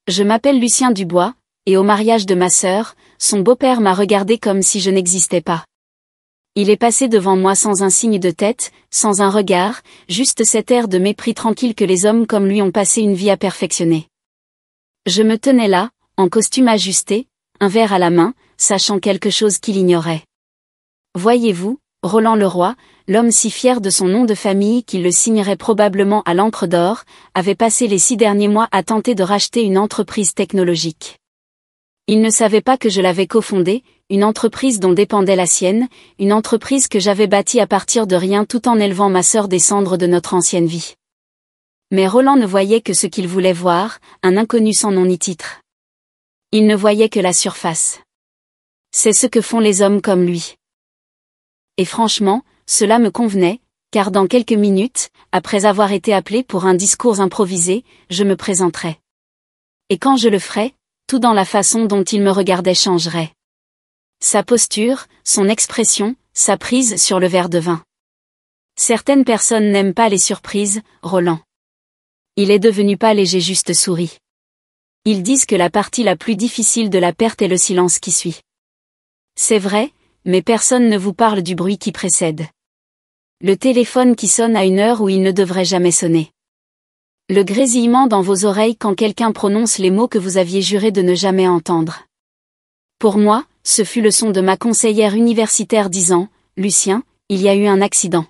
Je m'appelle Lucien Dubois, et au mariage de ma sœur, son beau-père m'a regardé comme si je n'existais pas. Il est passé devant moi sans un signe de tête, sans un regard, juste cet air de mépris tranquille que les hommes comme lui ont passé une vie à perfectionner. Je me tenais là, en costume ajusté, un verre à la main, sachant quelque chose qu'il ignorait. Voyez-vous, Roland Leroy, l'homme si fier de son nom de famille qu'il le signerait probablement à l'encre d'or, avait passé les 6 derniers mois à tenter de racheter une entreprise technologique. Il ne savait pas que je l'avais cofondée, une entreprise dont dépendait la sienne, une entreprise que j'avais bâtie à partir de rien tout en élevant ma sœur des cendres de notre ancienne vie. Mais Roland ne voyait que ce qu'il voulait voir, un inconnu sans nom ni titre. Il ne voyait que la surface. C'est ce que font les hommes comme lui. Et franchement, cela me convenait, car dans quelques minutes, après avoir été appelé pour un discours improvisé, je me présenterai. Et quand je le ferai, tout dans la façon dont il me regardait changerait. Sa posture, son expression, sa prise sur le verre de vin. Certaines personnes n'aiment pas les surprises, Roland. Il est devenu pâle et j'ai juste souri. Ils disent que la partie la plus difficile de la perte est le silence qui suit. C'est vrai, mais personne ne vous parle du bruit qui précède. Le téléphone qui sonne à une heure où il ne devrait jamais sonner. Le grésillement dans vos oreilles quand quelqu'un prononce les mots que vous aviez juré de ne jamais entendre. Pour moi, ce fut le son de ma conseillère universitaire disant « Lucien, il y a eu un accident.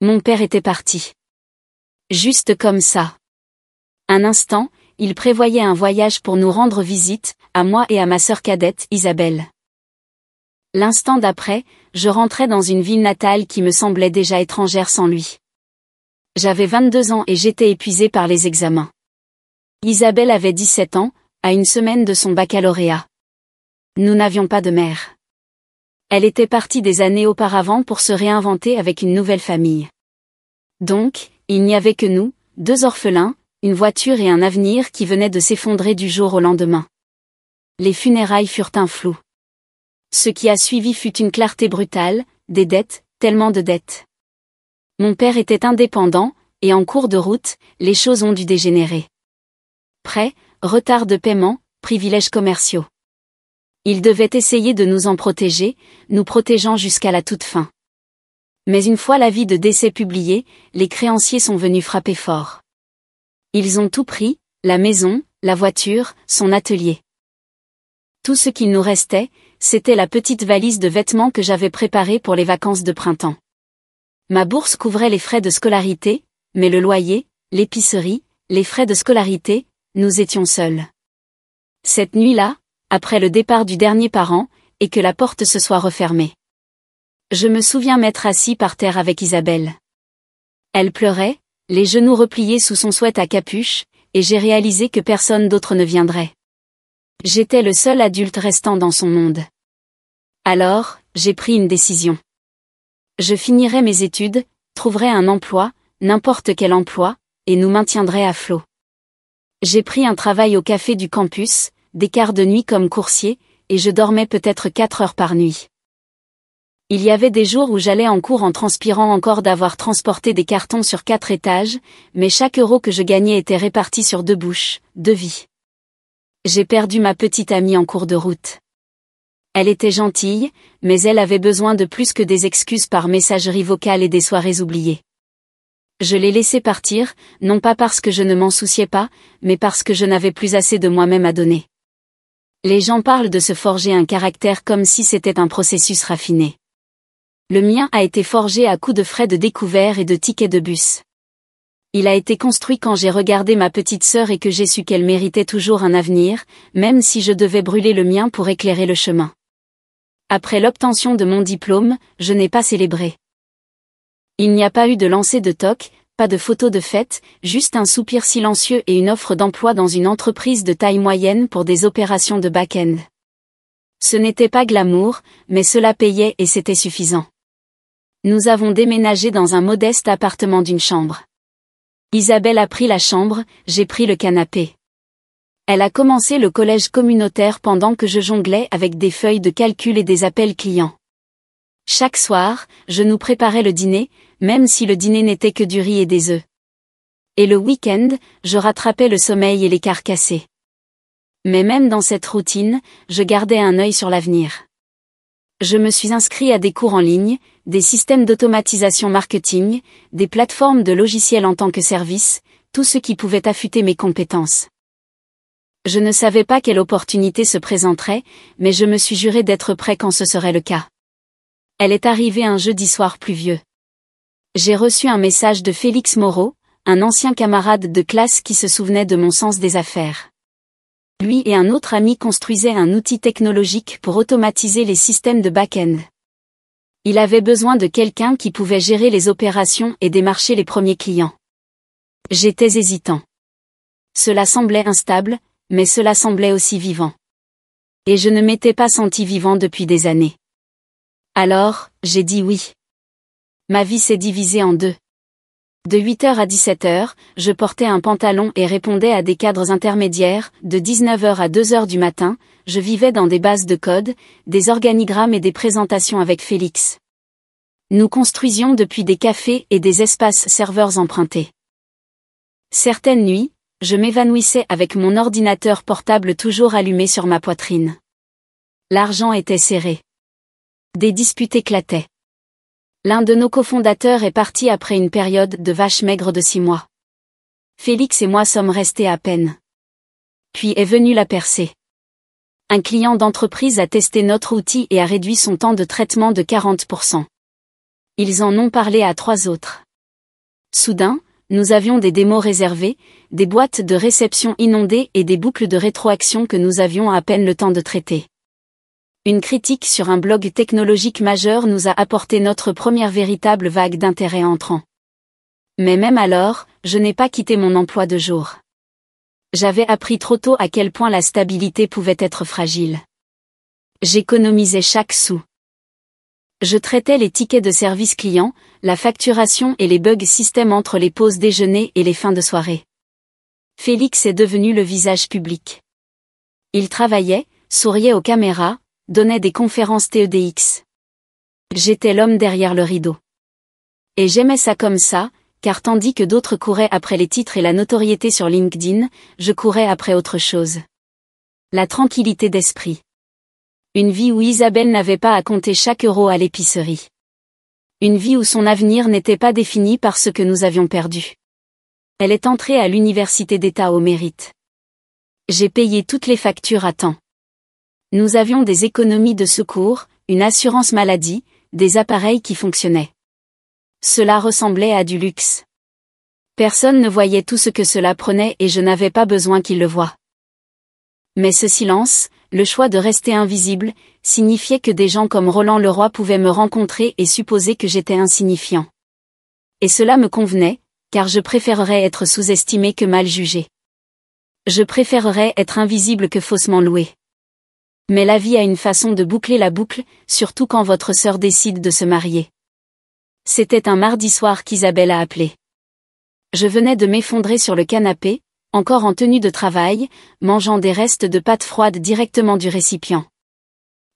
Mon père était parti. » Juste comme ça. Un instant, il prévoyait un voyage pour nous rendre visite, à moi et à ma sœur cadette, Isabelle. L'instant d'après, je rentrais dans une ville natale qui me semblait déjà étrangère sans lui. J'avais 22 ans et j'étais épuisée par les examens. Isabelle avait 17 ans, à une semaine de son baccalauréat. Nous n'avions pas de mère. Elle était partie des années auparavant pour se réinventer avec une nouvelle famille. Donc, il n'y avait que nous, 2 orphelins, une voiture et un avenir qui venait de s'effondrer du jour au lendemain. Les funérailles furent un flou. Ce qui a suivi fut une clarté brutale, des dettes, tellement de dettes. Mon père était indépendant, et en cours de route, les choses ont dû dégénérer. Prêts, retard de paiement, privilèges commerciaux. Il devait essayer de nous en protéger, nous protégeant jusqu'à la toute fin. Mais une fois l'avis de décès publié, les créanciers sont venus frapper fort. Ils ont tout pris, la maison, la voiture, son atelier. Tout ce qu'il nous restait, c'était la petite valise de vêtements que j'avais préparée pour les vacances de printemps. Ma bourse couvrait les frais de scolarité, mais le loyer, l'épicerie, les frais de scolarité, nous étions seuls. Cette nuit-là, après le départ du dernier parent, et que la porte se soit refermée. Je me souviens m'être assis par terre avec Isabelle. Elle pleurait, les genoux repliés sous son sweat à capuche, et j'ai réalisé que personne d'autre ne viendrait. J'étais le seul adulte restant dans son monde. Alors, j'ai pris une décision. Je finirai mes études, trouverai un emploi, n'importe quel emploi, et nous maintiendrai à flot. J'ai pris un travail au café du campus, des quarts de nuit comme coursier, et je dormais peut-être 4 heures par nuit. Il y avait des jours où j'allais en cours en transpirant encore d'avoir transporté des cartons sur 4 étages, mais chaque euro que je gagnais était réparti sur 2 bouches, 2 vies. J'ai perdu ma petite amie en cours de route. Elle était gentille, mais elle avait besoin de plus que des excuses par messagerie vocale et des soirées oubliées. Je l'ai laissée partir, non pas parce que je ne m'en souciais pas, mais parce que je n'avais plus assez de moi-même à donner. Les gens parlent de se forger un caractère comme si c'était un processus raffiné. Le mien a été forgé à coups de frais de découvert et de tickets de bus. Il a été construit quand j'ai regardé ma petite sœur et que j'ai su qu'elle méritait toujours un avenir, même si je devais brûler le mien pour éclairer le chemin. Après l'obtention de mon diplôme, je n'ai pas célébré. Il n'y a pas eu de lancer de toc, pas de photo de fête, juste un soupir silencieux et une offre d'emploi dans une entreprise de taille moyenne pour des opérations de back-end. Ce n'était pas glamour, mais cela payait et c'était suffisant. Nous avons déménagé dans un modeste appartement d'une chambre. Isabelle a pris la chambre, j'ai pris le canapé. Elle a commencé le collège communautaire pendant que je jonglais avec des feuilles de calcul et des appels clients. Chaque soir, je nous préparais le dîner, même si le dîner n'était que du riz et des œufs. Et le week-end, je rattrapais le sommeil et les carcassés. Mais même dans cette routine, je gardais un œil sur l'avenir. Je me suis inscrit à des cours en ligne, des systèmes d'automatisation marketing, des plateformes de logiciels en tant que service, tout ce qui pouvait affûter mes compétences. Je ne savais pas quelle opportunité se présenterait, mais je me suis juré d'être prêt quand ce serait le cas. Elle est arrivée un jeudi soir pluvieux. J'ai reçu un message de Félix Moreau, un ancien camarade de classe qui se souvenait de mon sens des affaires. Lui et un autre ami construisaient un outil technologique pour automatiser les systèmes de back-end. Il avait besoin de quelqu'un qui pouvait gérer les opérations et démarcher les premiers clients. J'étais hésitant. Cela semblait instable, mais cela semblait aussi vivant. Et je ne m'étais pas senti vivant depuis des années. Alors, j'ai dit oui. Ma vie s'est divisée en deux. De 8h à 17h, je portais un pantalon et répondais à des cadres intermédiaires, de 19h à 2h du matin, je vivais dans des bases de code, des organigrammes et des présentations avec Félix. Nous construisions depuis des cafés et des espaces serveurs empruntés. Certaines nuits, je m'évanouissais avec mon ordinateur portable toujours allumé sur ma poitrine. L'argent était serré. Des disputes éclataient. L'un de nos cofondateurs est parti après une période de vache maigre de 6 mois. Félix et moi sommes restés à peine. Puis est venue la percée. Un client d'entreprise a testé notre outil et a réduit son temps de traitement de 40%. Ils en ont parlé à 3 autres. Soudain, nous avions des démos réservées, des boîtes de réception inondées et des boucles de rétroaction que nous avions à peine le temps de traiter. Une critique sur un blog technologique majeur nous a apporté notre première véritable vague d'intérêt entrant. Mais même alors, je n'ai pas quitté mon emploi de jour. J'avais appris trop tôt à quel point la stabilité pouvait être fragile. J'économisais chaque sou. Je traitais les tickets de service client, la facturation et les bugs système entre les pauses déjeuner et les fins de soirée. Félix est devenu le visage public. Il travaillait, souriait aux caméras, donnait des conférences TEDx. J'étais l'homme derrière le rideau. Et j'aimais ça comme ça, car tandis que d'autres couraient après les titres et la notoriété sur LinkedIn, je courais après autre chose. La tranquillité d'esprit. Une vie où Isabelle n'avait pas à compter chaque euro à l'épicerie. Une vie où son avenir n'était pas défini par ce que nous avions perdu. Elle est entrée à l'université d'État au mérite. J'ai payé toutes les factures à temps. Nous avions des économies de secours, une assurance maladie, des appareils qui fonctionnaient. Cela ressemblait à du luxe. Personne ne voyait tout ce que cela prenait et je n'avais pas besoin qu'ils le voient. Mais ce silence, le choix de rester invisible, signifiait que des gens comme Roland Leroy pouvaient me rencontrer et supposer que j'étais insignifiant. Et cela me convenait, car je préférerais être sous-estimé que mal jugé. Je préférerais être invisible que faussement loué. Mais la vie a une façon de boucler la boucle, surtout quand votre sœur décide de se marier. C'était un mardi soir qu'Isabelle a appelé. Je venais de m'effondrer sur le canapé, encore en tenue de travail, mangeant des restes de pâtes froides directement du récipient.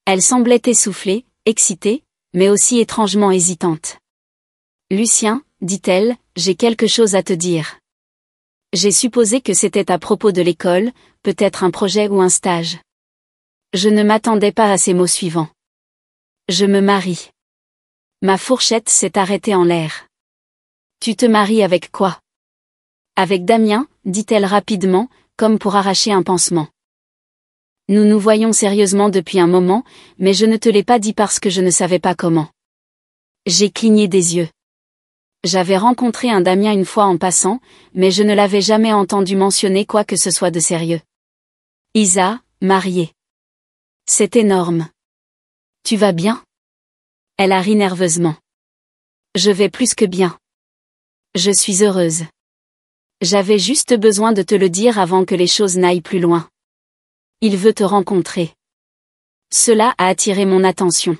Elle semblait essoufflée, excitée, mais aussi étrangement hésitante. « Lucien, dit-elle, j'ai quelque chose à te dire. » J'ai supposé que c'était à propos de l'école, peut-être un projet ou un stage. Je ne m'attendais pas à ces mots suivants. Je me marie. Ma fourchette s'est arrêtée en l'air. Tu te maries avec quoi? Avec Damien, dit-elle rapidement, comme pour arracher un pansement. Nous nous voyons sérieusement depuis un moment, mais je ne te l'ai pas dit parce que je ne savais pas comment. J'ai cligné des yeux. J'avais rencontré un Damien une fois en passant, mais je ne l'avais jamais entendu mentionner quoi que ce soit de sérieux. Isa, mariée. C'est énorme. Tu vas bien? Elle a ri nerveusement. Je vais plus que bien. Je suis heureuse. J'avais juste besoin de te le dire avant que les choses n'aillent plus loin. Il veut te rencontrer. Cela a attiré mon attention.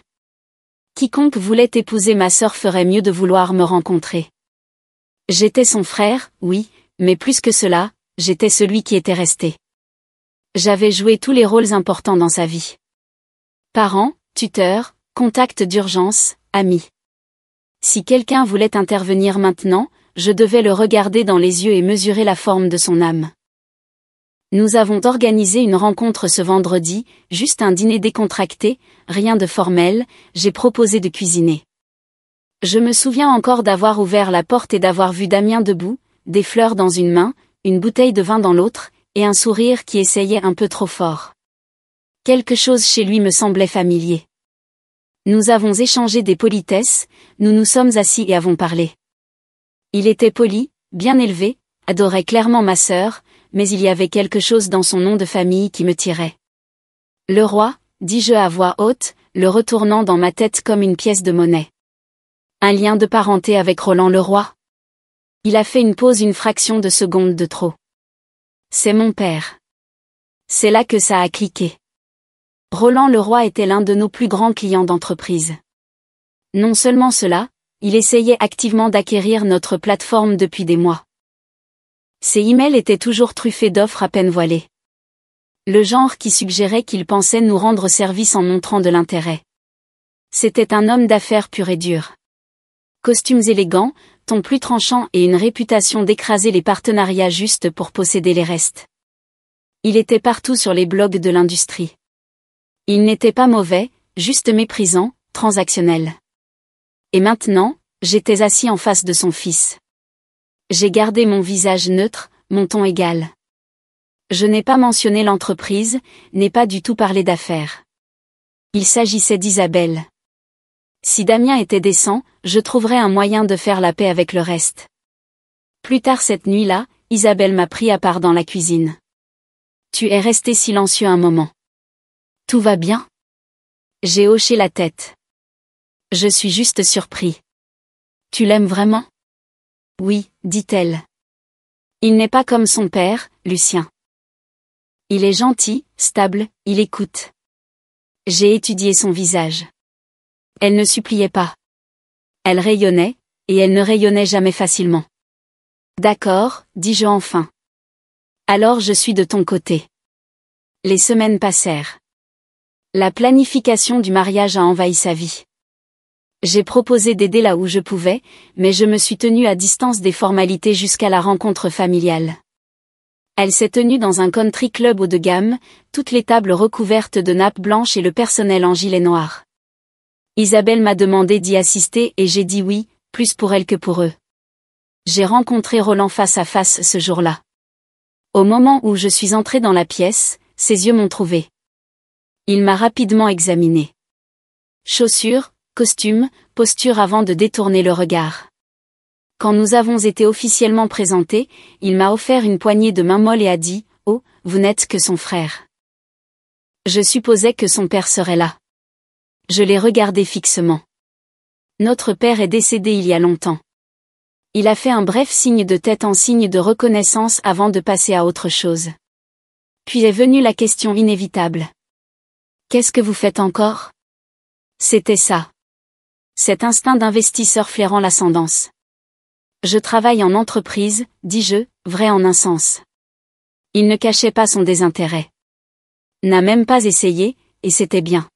Quiconque voulait épouser ma sœur ferait mieux de vouloir me rencontrer. J'étais son frère, oui, mais plus que cela, j'étais celui qui était resté. J'avais joué tous les rôles importants dans sa vie. Parent, tuteur, contact d'urgence, ami. Si quelqu'un voulait intervenir maintenant, je devais le regarder dans les yeux et mesurer la forme de son âme. Nous avons organisé une rencontre ce vendredi, juste un dîner décontracté, rien de formel, j'ai proposé de cuisiner. Je me souviens encore d'avoir ouvert la porte et d'avoir vu Damien debout, des fleurs dans une main, une bouteille de vin dans l'autre, et un sourire qui essayait un peu trop fort. Quelque chose chez lui me semblait familier. Nous avons échangé des politesses, nous nous sommes assis et avons parlé. Il était poli, bien élevé, adorait clairement ma sœur, mais il y avait quelque chose dans son nom de famille qui me tirait. Le roi, dis-je à voix haute, le retournant dans ma tête comme une pièce de monnaie. Un lien de parenté avec Roland le roi? Il a fait une pause une fraction de seconde de trop. C'est mon père. C'est là que ça a cliqué. Roland le roi était l'un de nos plus grands clients d'entreprise. Non seulement cela, il essayait activement d'acquérir notre plateforme depuis des mois. Ses emails étaient toujours truffés d'offres à peine voilées. Le genre qui suggérait qu'il pensait nous rendre service en montrant de l'intérêt. C'était un homme d'affaires pur et dur. Costumes élégants, ton plus tranchant et une réputation d'écraser les partenariats juste pour posséder les restes. Il était partout sur les blogs de l'industrie. Il n'était pas mauvais, juste méprisant, transactionnel. Et maintenant, j'étais assis en face de son fils. J'ai gardé mon visage neutre, mon ton égal. Je n'ai pas mentionné l'entreprise, n'ai pas du tout parlé d'affaires. Il s'agissait d'Isabelle. Si Damien était décent, je trouverais un moyen de faire la paix avec le reste. Plus tard cette nuit-là, Isabelle m'a pris à part dans la cuisine. Tu es resté silencieux un moment. Tout va bien? J'ai hoché la tête. Je suis juste surpris. Tu l'aimes vraiment? Oui, dit-elle. Il n'est pas comme son père, Lucien. Il est gentil, stable, il écoute. J'ai étudié son visage. Elle ne suppliait pas. Elle rayonnait, et elle ne rayonnait jamais facilement. D'accord, dis-je enfin. Alors je suis de ton côté. Les semaines passèrent. La planification du mariage a envahi sa vie. J'ai proposé d'aider là où je pouvais, mais je me suis tenue à distance des formalités jusqu'à la rencontre familiale. Elle s'est tenue dans un country club haut de gamme, toutes les tables recouvertes de nappes blanches et le personnel en gilet noir. Isabelle m'a demandé d'y assister et j'ai dit oui, plus pour elle que pour eux. J'ai rencontré Roland face à face ce jour-là. Au moment où je suis entrée dans la pièce, ses yeux m'ont trouvée. Il m'a rapidement examinée. Chaussures, costume, posture avant de détourner le regard. Quand nous avons été officiellement présentés, il m'a offert une poignée de main molle et a dit « Oh, vous n'êtes que son frère ». Je supposais que son père serait là. Je l'ai regardé fixement. Notre père est décédé il y a longtemps. Il a fait un bref signe de tête en signe de reconnaissance avant de passer à autre chose. Puis est venue la question inévitable. Qu'est-ce que vous faites encore? C'était ça. Cet instinct d'investisseur flairant l'ascendance. Je travaille en entreprise, dis-je, vrai en un sens. Il ne cachait pas son désintérêt. N'a même pas essayé, et c'était bien.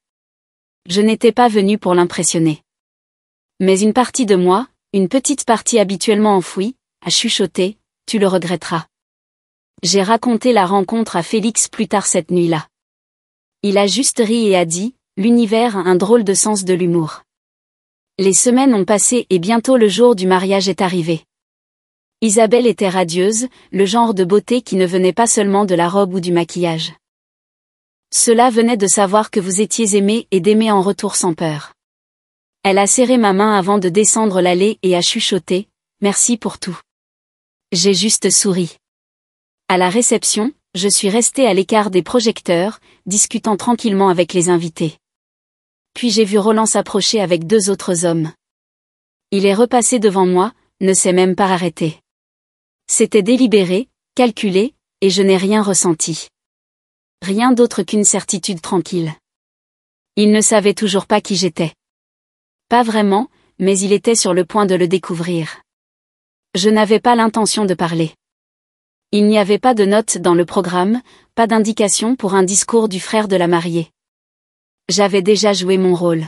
Je n'étais pas venu pour l'impressionner. Mais une partie de moi, une petite partie habituellement enfouie, a chuchoté, tu le regretteras. J'ai raconté la rencontre à Félix plus tard cette nuit-là. Il a juste ri et a dit, l'univers a un drôle de sens de l'humour. Les semaines ont passé et bientôt le jour du mariage est arrivé. Isabelle était radieuse, le genre de beauté qui ne venait pas seulement de la robe ou du maquillage. Cela venait de savoir que vous étiez aimé et d'aimer en retour sans peur. Elle a serré ma main avant de descendre l'allée et a chuchoté, merci pour tout. J'ai juste souri. À la réception, je suis restée à l'écart des projecteurs, discutant tranquillement avec les invités. Puis j'ai vu Roland s'approcher avec 2 autres hommes. Il est repassé devant moi, ne s'est même pas arrêté. C'était délibéré, calculé, et je n'ai rien ressenti. Rien d'autre qu'une certitude tranquille. Il ne savait toujours pas qui j'étais. Pas vraiment, mais il était sur le point de le découvrir. Je n'avais pas l'intention de parler. Il n'y avait pas de notes dans le programme, pas d'indication pour un discours du frère de la mariée. J'avais déjà joué mon rôle.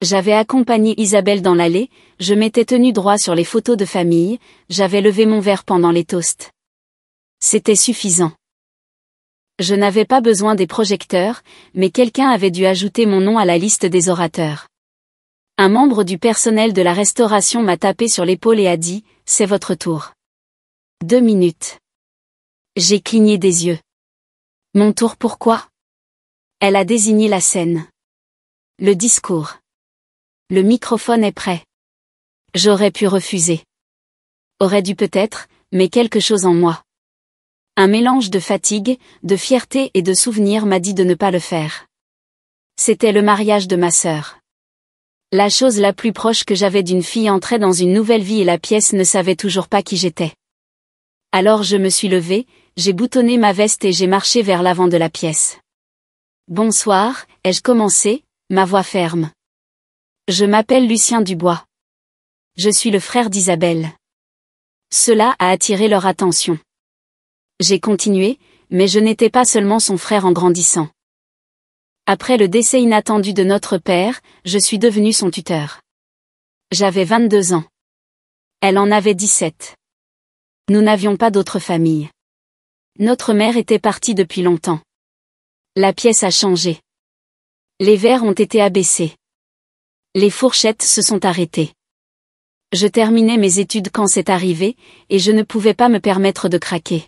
J'avais accompagné Isabelle dans l'allée, je m'étais tenu droit sur les photos de famille, j'avais levé mon verre pendant les toasts. C'était suffisant. Je n'avais pas besoin des projecteurs, mais quelqu'un avait dû ajouter mon nom à la liste des orateurs. Un membre du personnel de la restauration m'a tapé sur l'épaule et a dit « C'est votre tour ». 2 minutes. J'ai cligné des yeux. Mon tour pourquoi? Elle a désigné la scène. Le discours. Le microphone est prêt. J'aurais pu refuser. Aurais dû peut-être, mais quelque chose en moi. Un mélange de fatigue, de fierté et de souvenir m'a dit de ne pas le faire. C'était le mariage de ma sœur. La chose la plus proche que j'avais d'une fille entrait dans une nouvelle vie et la pièce ne savait toujours pas qui j'étais. Alors je me suis levée, j'ai boutonné ma veste et j'ai marché vers l'avant de la pièce. Bonsoir, ai-je commencé, ma voix ferme. Je m'appelle Lucien Dubois. Je suis le frère d'Isabelle. Cela a attiré leur attention. J'ai continué, mais je n'étais pas seulement son frère en grandissant. Après le décès inattendu de notre père, je suis devenu son tuteur. J'avais 22 ans. Elle en avait 17. Nous n'avions pas d'autre famille. Notre mère était partie depuis longtemps. La pièce a changé. Les verres ont été abaissés. Les fourchettes se sont arrêtées. Je terminais mes études quand c'est arrivé, et je ne pouvais pas me permettre de craquer.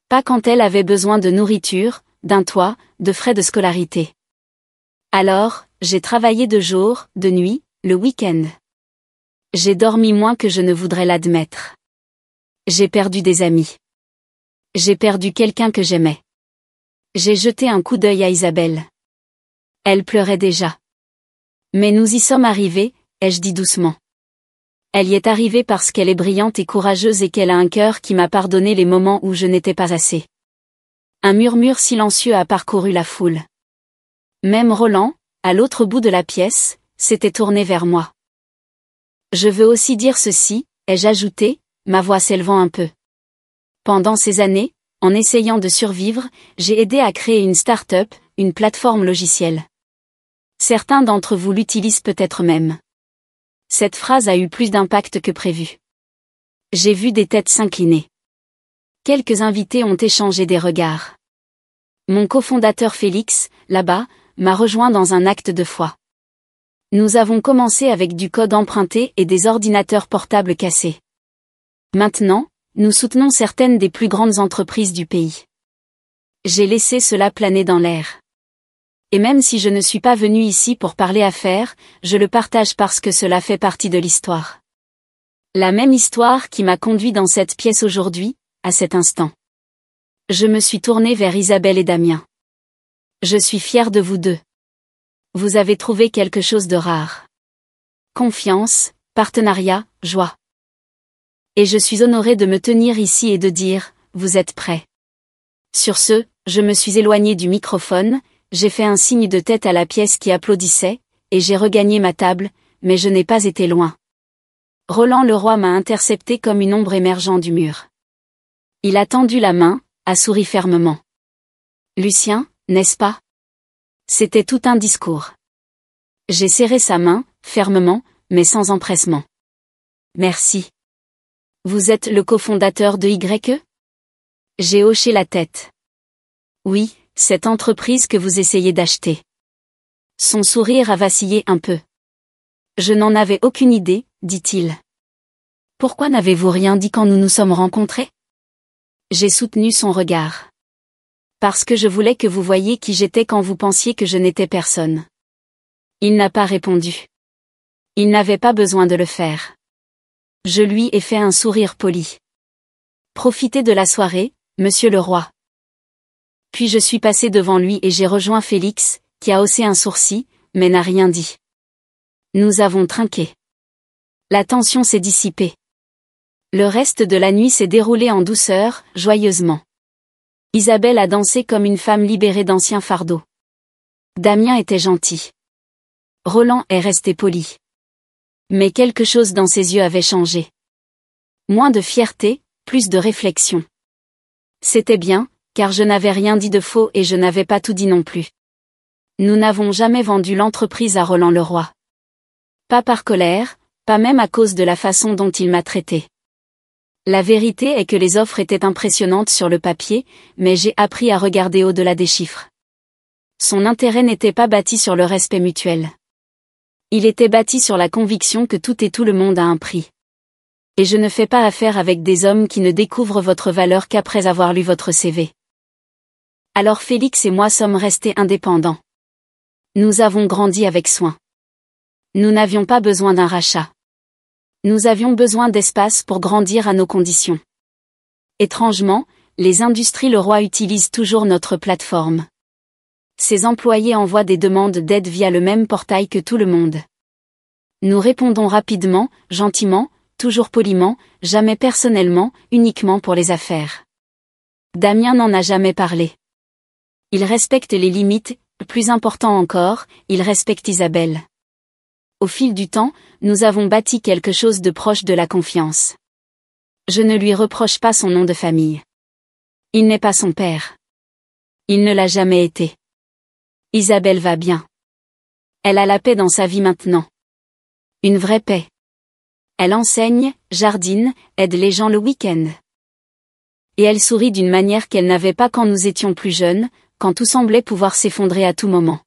Pas quand elle avait besoin de nourriture, d'un toit, de frais de scolarité. Alors, j'ai travaillé de jour, de nuit, le week-end. J'ai dormi moins que je ne voudrais l'admettre. J'ai perdu des amis. J'ai perdu quelqu'un que j'aimais. J'ai jeté un coup d'œil à Isabelle. Elle pleurait déjà. Mais nous y sommes arrivés, ai-je dit doucement. Elle y est arrivée parce qu'elle est brillante et courageuse et qu'elle a un cœur qui m'a pardonné les moments où je n'étais pas assez. Un murmure silencieux a parcouru la foule. Même Roland, à l'autre bout de la pièce, s'était tourné vers moi. Je veux aussi dire ceci, ai-je ajouté, ma voix s'élevant un peu. Pendant ces années, en essayant de survivre, j'ai aidé à créer une start-up, une plateforme logicielle. Certains d'entre vous l'utilisent peut-être même. Cette phrase a eu plus d'impact que prévu. J'ai vu des têtes s'incliner. Quelques invités ont échangé des regards. Mon cofondateur Félix, là-bas, m'a rejoint dans un acte de foi. Nous avons commencé avec du code emprunté et des ordinateurs portables cassés. Maintenant, nous soutenons certaines des plus grandes entreprises du pays. J'ai laissé cela planer dans l'air. Et même si je ne suis pas venu ici pour parler affaires, je le partage parce que cela fait partie de l'histoire. La même histoire qui m'a conduit dans cette pièce aujourd'hui, à cet instant. Je me suis tourné vers Isabelle et Damien. Je suis fier de vous deux. Vous avez trouvé quelque chose de rare. Confiance, partenariat, joie. Et je suis honoré de me tenir ici et de dire, vous êtes prêts. Sur ce, je me suis éloigné du microphone, j'ai fait un signe de tête à la pièce qui applaudissait, et j'ai regagné ma table, mais je n'ai pas été loin. Roland Leroy m'a intercepté comme une ombre émergeant du mur. Il a tendu la main, a souri fermement. Lucien, n'est-ce pas? C'était tout un discours. J'ai serré sa main, fermement, mais sans empressement. Merci. Vous êtes le cofondateur de YE? J'ai hoché la tête. Oui, cette entreprise que vous essayez d'acheter. Son sourire a vacillé un peu. Je n'en avais aucune idée, dit-il. Pourquoi n'avez-vous rien dit quand nous nous sommes rencontrés? J'ai soutenu son regard. Parce que je voulais que vous voyiez qui j'étais quand vous pensiez que je n'étais personne. Il n'a pas répondu. Il n'avait pas besoin de le faire. Je lui ai fait un sourire poli. Profitez de la soirée, monsieur le roi. Puis je suis passé devant lui et j'ai rejoint Félix, qui a haussé un sourcil, mais n'a rien dit. Nous avons trinqué. La tension s'est dissipée. Le reste de la nuit s'est déroulé en douceur, joyeusement. Isabelle a dansé comme une femme libérée d'anciens fardeaux. Damien était gentil. Roland est resté poli. Mais quelque chose dans ses yeux avait changé. Moins de fierté, plus de réflexion. C'était bien, car je n'avais rien dit de faux et je n'avais pas tout dit non plus. Nous n'avons jamais vendu l'entreprise à Roland Leroy. Pas par colère, pas même à cause de la façon dont il m'a traité. La vérité est que les offres étaient impressionnantes sur le papier, mais j'ai appris à regarder au-delà des chiffres. Son intérêt n'était pas bâti sur le respect mutuel. Il était bâti sur la conviction que tout et tout le monde a un prix. Et je ne fais pas affaire avec des hommes qui ne découvrent votre valeur qu'après avoir lu votre CV. Alors Félix et moi sommes restés indépendants. Nous avons grandi avec soin. Nous n'avions pas besoin d'un rachat. Nous avions besoin d'espace pour grandir à nos conditions. Étrangement, les industries Leroy utilisent toujours notre plateforme. Ses employés envoient des demandes d'aide via le même portail que tout le monde. Nous répondons rapidement, gentiment, toujours poliment, jamais personnellement, uniquement pour les affaires. Damien n'en a jamais parlé. Il respecte les limites, plus important encore, il respecte Isabelle. Au fil du temps, nous avons bâti quelque chose de proche de la confiance. Je ne lui reproche pas son nom de famille. Il n'est pas son père. Il ne l'a jamais été. Isabelle va bien. Elle a la paix dans sa vie maintenant. Une vraie paix. Elle enseigne, jardine, aide les gens le week-end. Et elle sourit d'une manière qu'elle n'avait pas quand nous étions plus jeunes, quand tout semblait pouvoir s'effondrer à tout moment.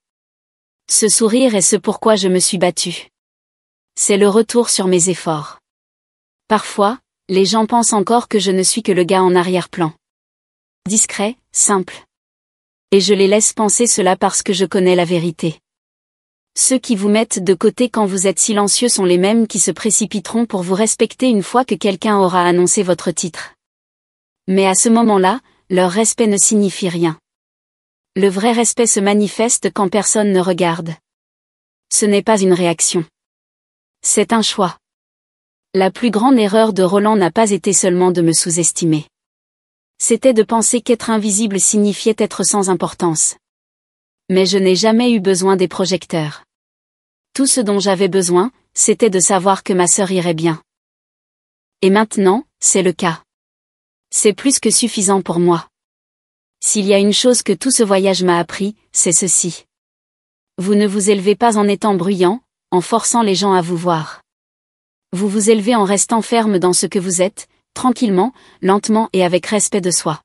Ce sourire est ce pourquoi je me suis battue. C'est le retour sur mes efforts. Parfois, les gens pensent encore que je ne suis que le gars en arrière-plan. Discret, simple. Et je les laisse penser cela parce que je connais la vérité. Ceux qui vous mettent de côté quand vous êtes silencieux sont les mêmes qui se précipiteront pour vous respecter une fois que quelqu'un aura annoncé votre titre. Mais à ce moment-là, leur respect ne signifie rien. Le vrai respect se manifeste quand personne ne regarde. Ce n'est pas une réaction. C'est un choix. La plus grande erreur de Roland n'a pas été seulement de me sous-estimer. C'était de penser qu'être invisible signifiait être sans importance. Mais je n'ai jamais eu besoin des projecteurs. Tout ce dont j'avais besoin, c'était de savoir que ma sœur irait bien. Et maintenant, c'est le cas. C'est plus que suffisant pour moi. S'il y a une chose que tout ce voyage m'a appris, c'est ceci. Vous ne vous élevez pas en étant bruyant, en forçant les gens à vous voir. Vous vous élevez en restant ferme dans ce que vous êtes, tranquillement, lentement et avec respect de soi.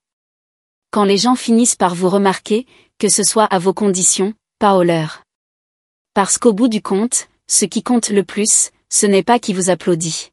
Quand les gens finissent par vous remarquer, que ce soit à vos conditions, pas aux leurs. Parce qu'au bout du compte, ce qui compte le plus, ce n'est pas qui vous applaudit.